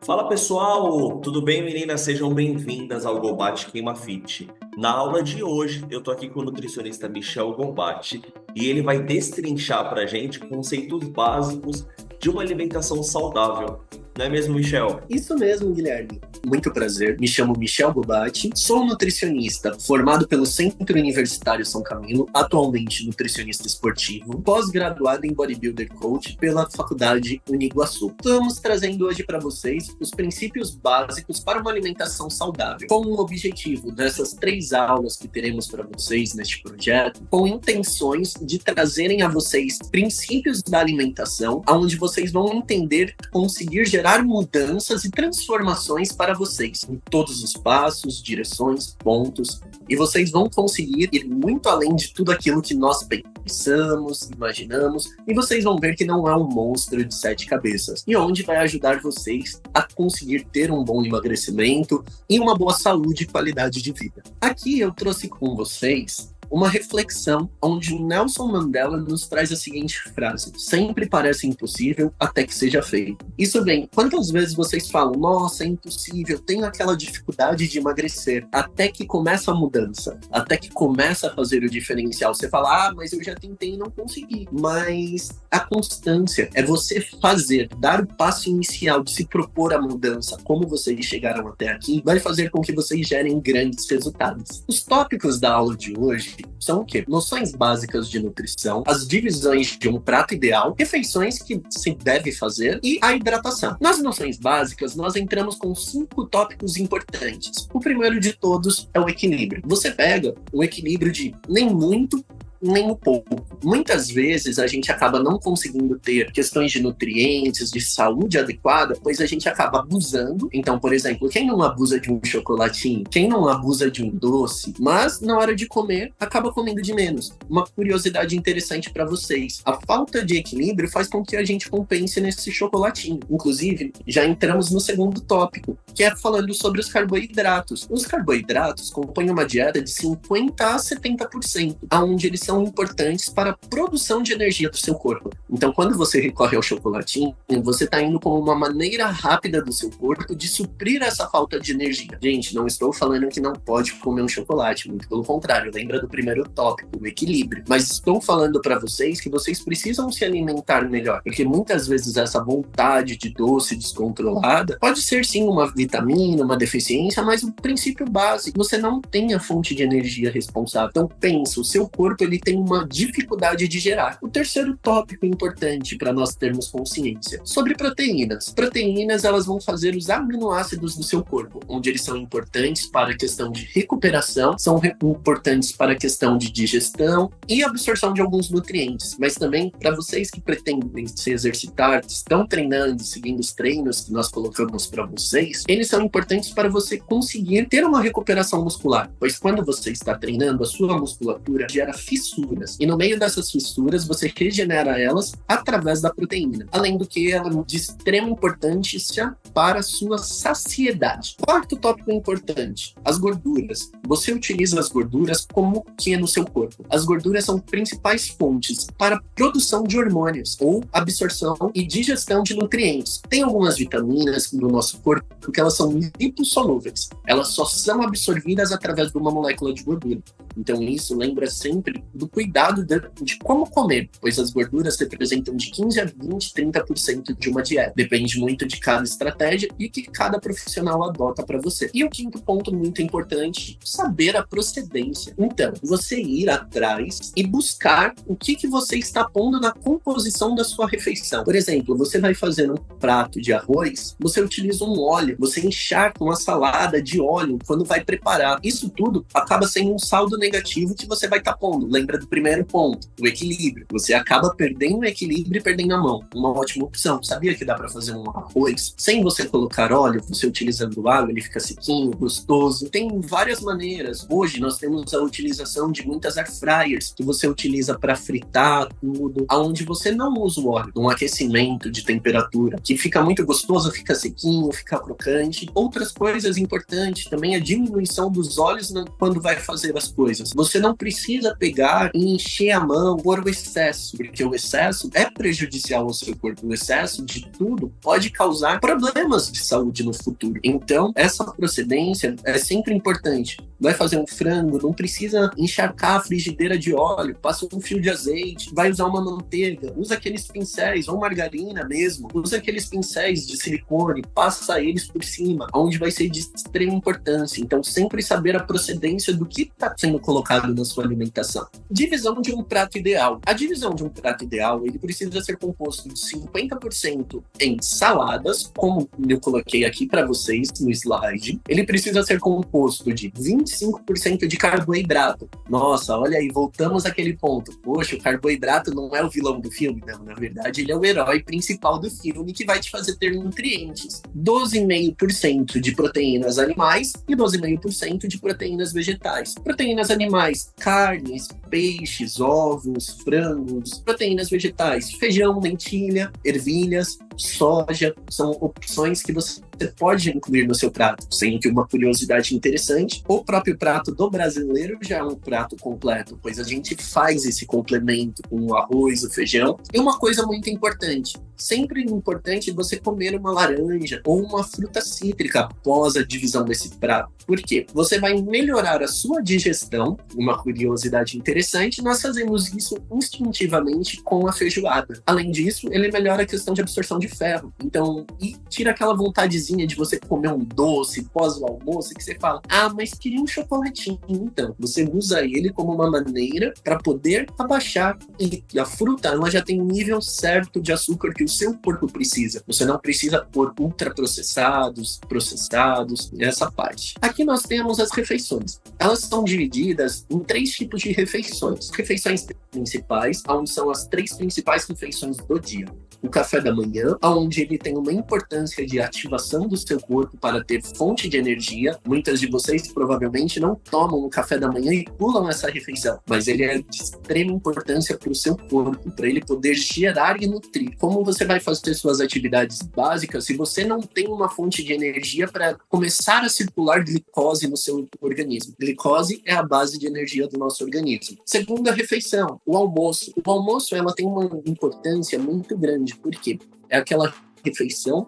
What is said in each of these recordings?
Fala pessoal, tudo bem, meninas? Sejam bem-vindas ao Gobate Queima Fit. Na aula de hoje, eu tô aqui com o nutricionista Michel Gobate e ele vai destrinchar pra gente conceitos básicos de uma alimentação saudável. Não é mesmo, Michel? Isso mesmo, Guilherme. Muito prazer. Me chamo Michel Gobati, sou nutricionista formado pelo Centro Universitário São Camilo, atualmente nutricionista esportivo, pós-graduado em Bodybuilder Coach pela Faculdade Uniguaçu. Estamos trazendo hoje para vocês os princípios básicos para uma alimentação saudável, com o objetivo dessas 3 aulas que teremos para vocês neste projeto, com intenções de trazerem a vocês princípios da alimentação, onde vocês vão entender, conseguir gerar mudanças e transformações para vocês, em todos os passos, direções, pontos, e vocês vão conseguir ir muito além de tudo aquilo que nós pensamos, imaginamos, e vocês vão ver que não é um monstro de 7 cabeças, e onde vai ajudar vocês a conseguir ter um bom emagrecimento e uma boa saúde e qualidade de vida. Aqui eu trouxe com vocês uma reflexão onde Nelson Mandela nos traz a seguinte frase: sempre parece impossível até que seja feito. Isso vem, quantas vezes vocês falam, nossa, é impossível, tenho aquela dificuldade de emagrecer, até que começa a mudança, até que começa a fazer o diferencial. Você fala, mas eu já tentei e não consegui. Mas a constância é você fazer, dar o passo inicial de se propor a mudança, como vocês chegaram até aqui, vai fazer com que vocês gerem grandes resultados. Os tópicos da aula de hoje são o quê? Noções básicas de nutrição, as divisões de um prato ideal, refeições que se deve fazer e a hidratação. Nas noções básicas, nós entramos com 5 tópicos importantes. O primeiro de todos é o equilíbrio. Você pega o equilíbrio de nem muito, nem um pouco. Muitas vezes a gente acaba não conseguindo ter questões de nutrientes, de saúde adequada, pois a gente acaba abusando. Então, por exemplo, quem não abusa de um chocolatinho? Quem não abusa de um doce? Mas na hora de comer, acaba comendo de menos. Uma curiosidade interessante para vocês: a falta de equilíbrio faz com que a gente compense nesse chocolatinho. Inclusive, já entramos no segundo tópico, que é falando sobre os carboidratos. Os carboidratos compõem uma dieta de 50% a 70%, onde eles são importantes para a produção de energia do seu corpo. Então, quando você recorre ao chocolatinho, você está indo como uma maneira rápida do seu corpo de suprir essa falta de energia. Gente, não estou falando que não pode comer um chocolate, muito pelo contrário, lembra do primeiro tópico, o equilíbrio. Mas estou falando para vocês que vocês precisam se alimentar melhor, porque muitas vezes essa vontade de doce descontrolada pode ser sim uma vitamina, uma deficiência, mas o princípio básico, você não tem a fonte de energia responsável. Então pensa, o seu corpo ele tem uma dificuldade de gerar. O terceiro tópico importante para nós termos consciência sobre proteínas. Proteínas, elas vão fazer os aminoácidos do seu corpo, onde eles são importantes para a questão de recuperação, são importantes para a questão de digestão e absorção de alguns nutrientes, mas também para vocês que pretendem se exercitar, estão treinando, seguindo os treinos que nós colocamos para vocês, eles são importantes para você conseguir ter uma recuperação muscular, pois quando você está treinando, a sua musculatura gera fissuras, e no meio dessas fissuras você regenera elas através da proteína, além do que ela é de extrema importância para a sua saciedade. Quarto tópico importante: as gorduras. Você utiliza as gorduras como que no seu corpo? As gorduras são principais fontes para a produção de hormônios ou absorção e digestão de nutrientes. Tem algumas vitaminas no nosso corpo que elas são lipossolúveis. Elas só são absorvidas através de uma molécula de gordura. Então isso lembra sempre do cuidado de como comer, pois as gorduras representam de 15 a 20, 30% de uma dieta. Depende muito de cada estratégia e que cada profissional adota para você. E o quinto ponto muito importante: saber a procedência. Então, você ir atrás e buscar o que você está pondo na composição da sua refeição. Por exemplo, você vai fazer um prato de arroz, você utiliza um óleo, você encharca uma salada de óleo quando vai preparar. Isso tudo acaba sendo um saldo negativo que você vai estar pondo. Lembra do primeiro ponto, o equilíbrio. Você acaba perdendo o equilíbrio e perdendo a mão. Uma ótima opção. Sabia que dá para fazer um arroz sem você colocar óleo, você utilizando água, ele fica sequinho, gostoso. Tem várias maneiras. Hoje nós temos a utilização de muitas air fryers que você utiliza para fritar tudo, aonde você não usa o óleo. Um aquecimento de temperatura que fica muito gostoso, fica sequinho, fica crocante. Outras coisas importantes também, a diminuição dos óleos quando vai fazer as coisas. Você não precisa pegar preocupar em encher a mão por o excesso, porque o excesso é prejudicial ao seu corpo. O excesso de tudo pode causar problemas de saúde no futuro. Então, essa procedência é sempre importante. Vai fazer um frango, não precisa encharcar a frigideira de óleo, passa um fio de azeite, vai usar uma manteiga, usa aqueles pincéis, ou margarina mesmo, usa aqueles pincéis de silicone, passa eles por cima, onde vai ser de extrema importância. Então, sempre saber a procedência do que está sendo colocado na sua alimentação. Divisão de um prato ideal. A divisão de um prato ideal, ele precisa ser composto de 50% em saladas, como eu coloquei aqui para vocês no slide. Ele precisa ser composto de 25% de carboidrato. Nossa, olha aí, voltamos àquele ponto. Poxa, o carboidrato não é o vilão do filme? Não, na verdade, ele é o herói principal do filme que vai te fazer ter nutrientes. 12,5% de proteínas animais e 12,5% de proteínas vegetais. Proteínas animais, carnes, peixes, ovos, frangos. Proteínas vegetais, feijão, lentilha, ervilhas, soja, são opções que você pode incluir no seu prato. Sendo que uma curiosidade interessante, o próprio prato do brasileiro já é um prato completo, pois a gente faz esse complemento com o arroz, o feijão. E uma coisa muito importante, sempre importante você comer uma laranja ou uma fruta cítrica após a divisão desse prato. Por quê? Você vai melhorar a sua digestão. Uma curiosidade interessante, nós fazemos isso instintivamente com a feijoada. Além disso, ele melhora a questão de absorção de ferro. Então, e tira aquela vontadezinha de você comer um doce pós o almoço, que você fala, mas queria um chocolatinho. Então, você usa ele como uma maneira para poder abaixar. E a fruta, ela já tem um nível certo de açúcar que o seu corpo precisa. Você não precisa pôr ultraprocessados, processados, essa parte. Aqui nós temos as refeições. Elas são divididas em 3 tipos de refeições. Refeições principais, onde são as 3 principais refeições do dia. O café da manhã, onde ele tem uma importância de ativação do seu corpo para ter fonte de energia. Muitas de vocês provavelmente não tomam o café da manhã e pulam essa refeição, mas ele é de extrema importância para o seu corpo, para ele poder gerar e nutrir. Como você vai fazer suas atividades básicas se você não tem uma fonte de energia para começar a circular glicose no seu organismo? Glicose é a base de energia do nosso organismo. Segunda refeição, o almoço. O almoço, ela tem uma importância muito grande, porque é aquela refeição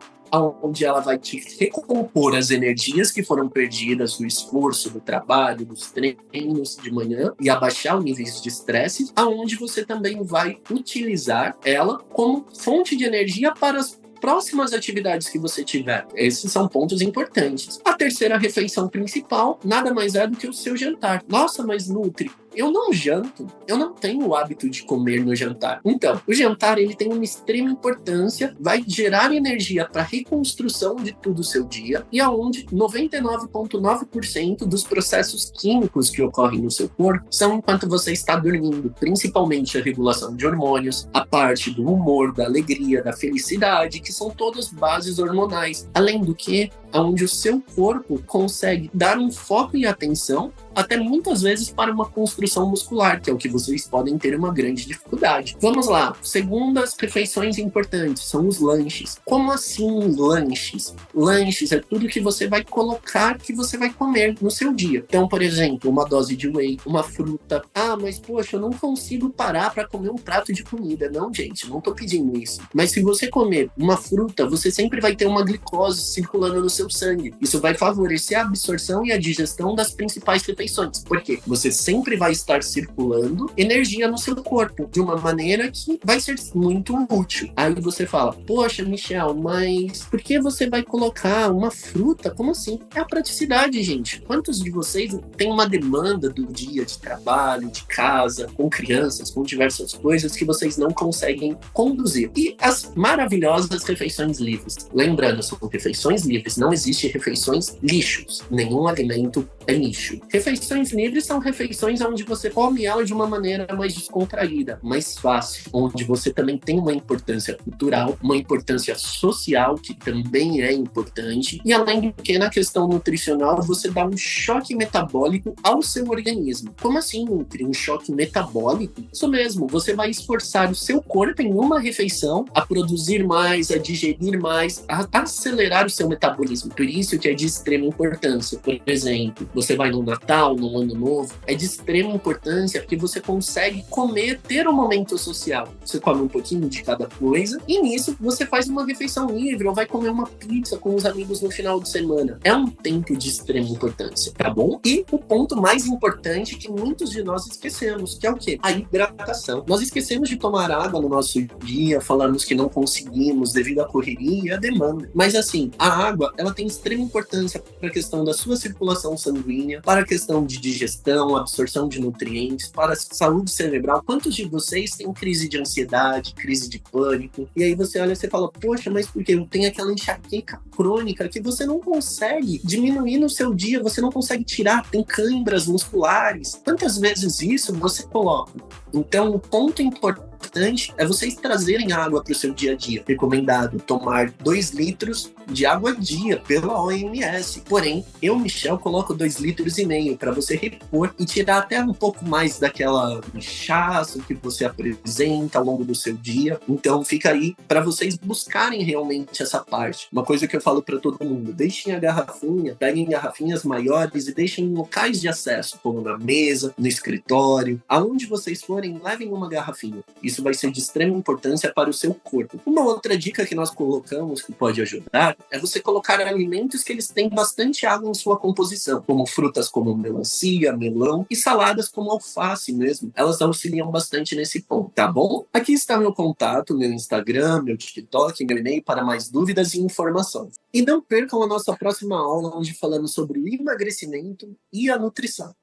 onde ela vai te recompor as energias que foram perdidas do esforço, do trabalho, dos treinos de manhã e abaixar os níveis de estresse, aonde você também vai utilizar ela como fonte de energia para as próximas atividades que você tiver. Esses são pontos importantes. A terceira refeição principal nada mais é do que o seu jantar. Nossa, mas Nutri, eu não janto, eu não tenho o hábito de comer no jantar. Então, o jantar, ele tem uma extrema importância, vai gerar energia para a reconstrução de todo o seu dia, e aonde 99,9% dos processos químicos que ocorrem no seu corpo são enquanto você está dormindo, principalmente a regulação de hormônios, a parte do humor, da alegria, da felicidade, que são todas bases hormonais. Além do que, onde o seu corpo consegue dar um foco e atenção, até muitas vezes para uma construção muscular, que é o que vocês podem ter uma grande dificuldade. Vamos lá, segundas refeições importantes são os lanches. Como assim lanches? Lanches é tudo que você vai colocar, que você vai comer no seu dia. Então, por exemplo, uma dose de whey, uma fruta. Mas poxa, eu não consigo parar para comer um prato de comida. Não, gente, não tô pedindo isso. Mas se você comer uma fruta, você sempre vai ter uma glicose circulando no seu sangue. Isso vai favorecer a absorção e a digestão das principais refeições. Porque você sempre vai estar circulando energia no seu corpo de uma maneira que vai ser muito útil. Aí você fala, poxa, Michel, mas por que você vai colocar uma fruta? Como assim? É a praticidade, gente. Quantos de vocês têm uma demanda do dia de trabalho, de casa, com crianças, com diversas coisas que vocês não conseguem conduzir? E as maravilhosas refeições livres. Lembrando, são refeições livres, não existe refeições lixos. Nenhum alimento é lixo. Refeições livres são refeições onde você come ela de uma maneira mais descontraída, mais fácil, onde você também tem uma importância cultural, uma importância social, que também é importante, e além do que, na questão nutricional, você dá um choque metabólico ao seu organismo. Como assim, Nutri? Um choque metabólico? Isso mesmo, você vai esforçar o seu corpo em uma refeição a produzir mais, a digerir mais, a acelerar o seu metabolismo. Por isso que é de extrema importância. Por exemplo, você vai no Natal, Natal, no Ano Novo, é de extrema importância porque você consegue comer, ter um momento social. Você come um pouquinho de cada coisa e nisso você faz uma refeição livre ou vai comer uma pizza com os amigos no final de semana. É um tempo de extrema importância, tá bom? E o ponto mais importante que muitos de nós esquecemos, que é o quê? A hidratação. Nós esquecemos de tomar água no nosso dia, falamos que não conseguimos devido à correria e à demanda. Mas assim, a água, ela tem extrema importância para a questão da sua circulação sanguínea, para a questão de digestão, absorção de nutrientes, para a saúde cerebral. Quantos de vocês têm crise de ansiedade, crise de pânico? E aí você olha e você fala, poxa, mas por quê? Tem aquela enxaqueca crônica que você não consegue diminuir no seu dia, você não consegue tirar, tem câimbras musculares. Quantas vezes isso você coloca? Então, o ponto importante é vocês trazerem água para o seu dia a dia. Recomendado tomar 2 litros de água a dia pela OMS. Porém, eu, Michel, coloco 2,5 litros para você repor e tirar até um pouco mais daquela inchaço que você apresenta ao longo do seu dia. Então, fica aí para vocês buscarem realmente essa parte. Uma coisa que eu falo para todo mundo, deixem a garrafinha, peguem garrafinhas maiores e deixem em locais de acesso, como na mesa, no escritório, aonde vocês forem, levem uma garrafinha. Isso vai ser de extrema importância para o seu corpo. Uma outra dica que nós colocamos que pode ajudar é você colocar alimentos que eles têm bastante água em sua composição, como frutas como melancia, melão e saladas como alface mesmo. Elas auxiliam bastante nesse ponto, tá bom? Aqui está meu contato, meu Instagram, meu TikTok, meu e-mail para mais dúvidas e informações. E não percam a nossa próxima aula, onde falamos sobre o emagrecimento e a nutrição.